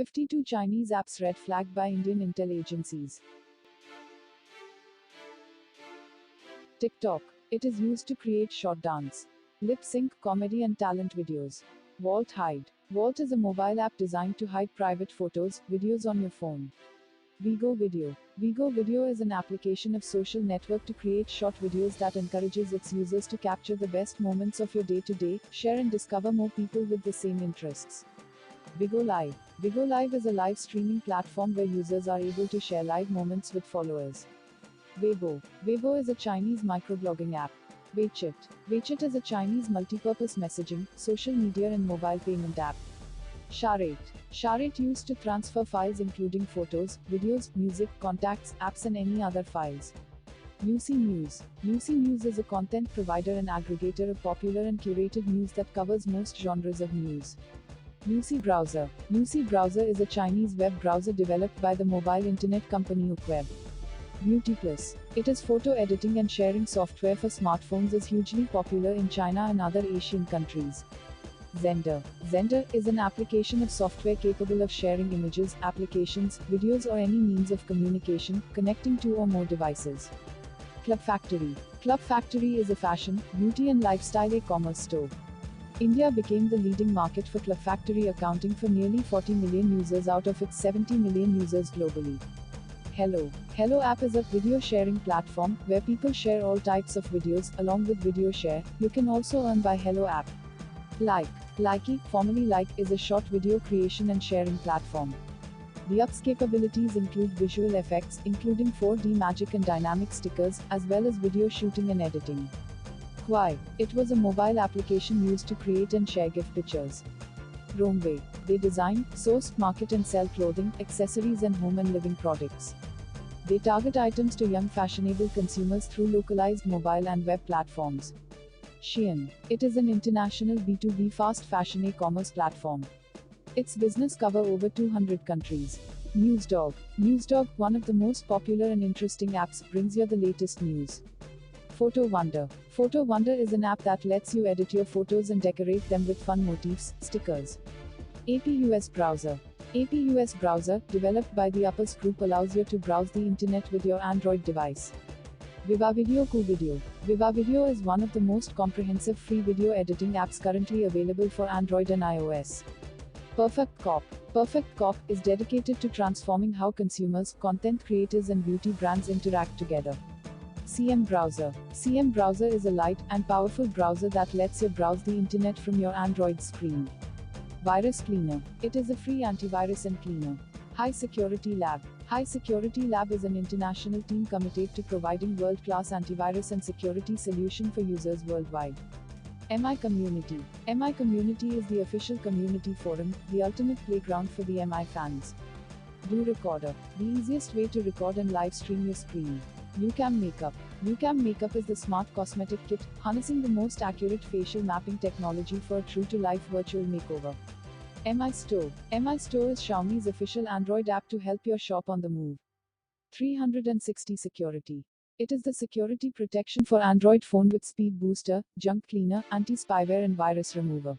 52 Chinese apps red flagged by Indian intel agencies. TikTok. It is used to create short dance, lip sync, comedy and talent videos. Vault Hide. Vault is a mobile app designed to hide private photos, videos on your phone. Vigo Video. Vigo Video is an application of social network to create short videos that encourages its users to capture the best moments of your day-to-day, share and discover more people with the same interests. Vigo Live. Vigo Live is a live streaming platform where users are able to share live moments with followers. Weibo. Weibo is a Chinese microblogging app. WeChat. WeChat is a Chinese multipurpose messaging, social media and mobile payment app. Shareit. Shareit used to transfer files including photos, videos, music, contacts, apps and any other files. UC News. UC News is a content provider and aggregator of popular and curated news that covers most genres of news. UC Browser. UC Browser is a Chinese web browser developed by the mobile internet company UCWeb. Beauty Plus. It is photo editing and sharing software for smartphones is hugely popular in China and other Asian countries. Xender. Xender is an application of software capable of sharing images, applications, videos or any means of communication, connecting two or more devices. Club Factory. Club Factory is a fashion, beauty and lifestyle e-commerce store. India became the leading market for Club Factory, accounting for nearly 40 million users out of its 70 million users globally. Helo. Helo app is a video sharing platform where people share all types of videos along with video share. You can also earn by Helo app. Likey, formerly Like, is a short video creation and sharing platform. The app's capabilities include visual effects, including 4D magic and dynamic stickers, as well as video shooting and editing. Kwai. It was a mobile application used to create and share gift pictures. Romeway. They design, source, market and sell clothing, accessories and home and living products. They target items to young fashionable consumers through localized mobile and web platforms. Shein. It is an international B2B fast fashion e-commerce platform. Its business cover over 200 countries. Newsdog. Newsdog, one of the most popular and interesting apps, brings you the latest news. Photo Wonder. Photo Wonder is an app that lets you edit your photos and decorate them with fun motifs, stickers. APUS Browser. APUS Browser, developed by the Uppers Group, allows you to browse the internet with your Android device. Viva Video Ku Video. Viva Video is one of the most comprehensive free video editing apps currently available for Android and iOS. Perfect Cop. Perfect Cop is dedicated to transforming how consumers, content creators and beauty brands interact together. CM Browser. CM Browser is a light and powerful browser that lets you browse the internet from your Android screen. Virus Cleaner. It is a free antivirus and cleaner. High Security Lab. High Security Lab is an international team committed to providing world-class antivirus and security solution for users worldwide. MI Community. MI Community is the official community forum, the ultimate playground for the MI fans. Do Recorder. The easiest way to record and live stream your screen. YouCam Makeup. YouCam Makeup is the smart cosmetic kit, harnessing the most accurate facial mapping technology for a true-to-life virtual makeover. MI Store. MI Store is Xiaomi's official Android app to help your shop on the move. 360 Security. It is the security protection for Android phone with speed booster, junk cleaner, anti-spyware and virus remover.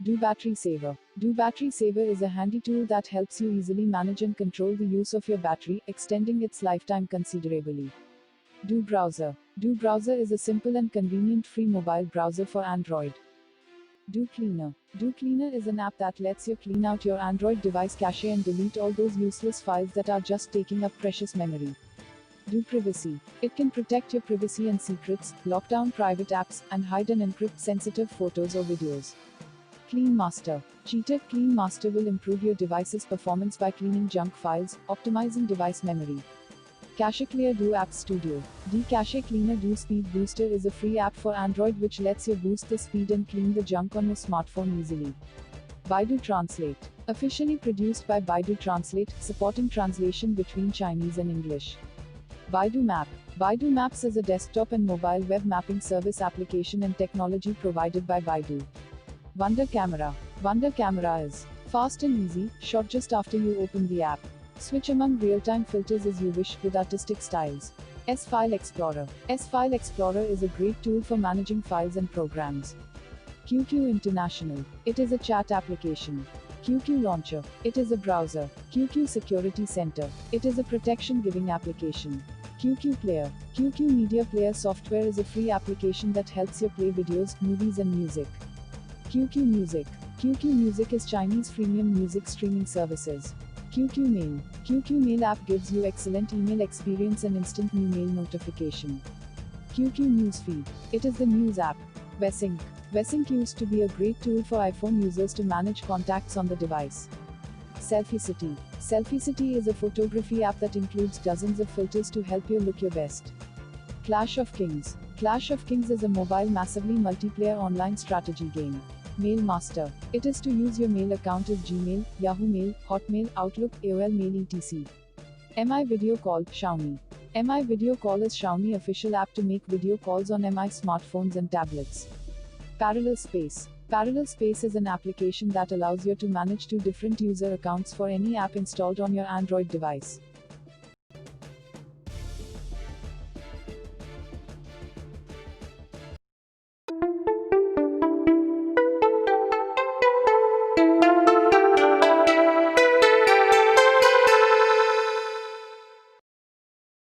Do Battery Saver. Do Battery Saver is a handy tool that helps you easily manage and control the use of your battery, extending its lifetime considerably. Do Browser. Do Browser is a simple and convenient free mobile browser for Android. Do Cleaner. Do Cleaner is an app that lets you clean out your Android device cache and delete all those useless files that are just taking up precious memory. Do Privacy. It can protect your privacy and secrets, lock down private apps, and hide and encrypt sensitive photos or videos. Clean Master. Cheater Clean Master will improve your device's performance by cleaning junk files, optimizing device memory. Cache Clear Do App Studio. The Cache Cleaner Do Speed Booster is a free app for Android which lets you boost the speed and clean the junk on your smartphone easily. Baidu Translate. Officially produced by Baidu Translate, supporting translation between Chinese and English. Baidu.Maps. Baidu.Maps is a desktop and mobile web mapping service application and technology provided by Baidu. Wonder Camera. Wonder Camera is fast and easy, shot just after you open the app. Switch among real-time filters as you wish with artistic styles. S-File Explorer. S-File Explorer is a great tool for managing files and programs. QQ International. It is a chat application. QQ Launcher. It is a browser. QQ Security Center. It is a protection-giving application. QQ Player. QQ Media Player software is a free application that helps you play videos, movies and music. QQ Music. QQ Music is Chinese freemium music streaming services. QQ Mail. QQ Mail app gives you excellent email experience and instant new mail notification. QQ Newsfeed. It is the news app. WeSync. WeSync used to be a great tool for iPhone users to manage contacts on the device. SelfieCity. SelfieCity is a photography app that includes dozens of filters to help you look your best. Clash of Kings. Clash of Kings is a mobile massively multiplayer online strategy game. Mail Master. It is to use your mail account as Gmail, Yahoo Mail, Hotmail, Outlook, AOL Mail etc. MI Video Call. Xiaomi. MI Video Call is Xiaomi official app to make video calls on MI smartphones and tablets. Parallel Space. Parallel Space is an application that allows you to manage two different user accounts for any app installed on your Android device.